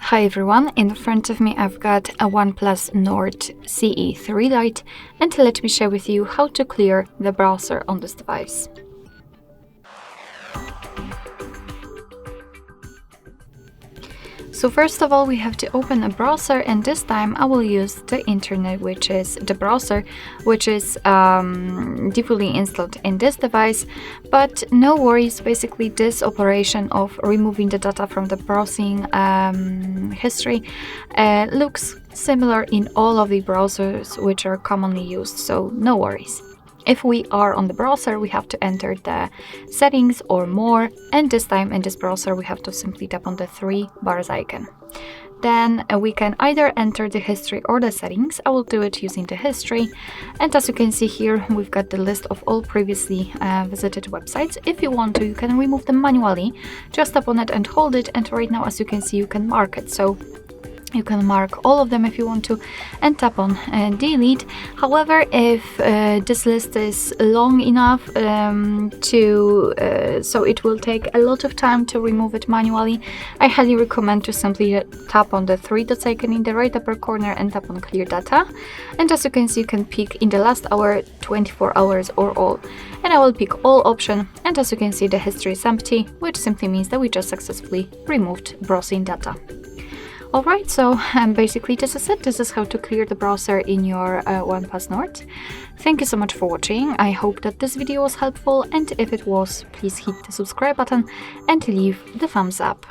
Hi everyone, in front of me I've got a OnePlus Nord CE 3 Lite, and let me share with you how to clear the browser on this device. So first of all, we have to open a browser, and this time I will use the internet, which is the browser, which is defaultly installed in this device. But no worries, basically this operation of removing the data from the browsing history looks similar in all of the browsers which are commonly used, so no worries. If we are on the browser, we have to enter the settings or more, and this time in this browser we have to simply tap on the three bars icon. Then we can either enter the history or the settings. I will do it using the history, and as you can see here, we've got the list of all previously visited websites. If you want to, you can remove them manually. Just tap on it and hold it, and right now, as you can see, you can mark it. So you can mark all of them if you want to and tap on delete. However, if this list is long enough so it will take a lot of time to remove it manually, I highly recommend to simply tap on the three dots icon in the right upper corner and tap on clear data. And as you can see, you can pick in the last hour, 24 hours or all. And I will pick all option, and as you can see, the history is empty, which simply means that we just successfully removed browsing data. Alright, so basically this is it. This is how to clear the browser in your OnePlus Nord. Thank you so much for watching. I hope that this video was helpful, and if it was, please hit the subscribe button and leave the thumbs up.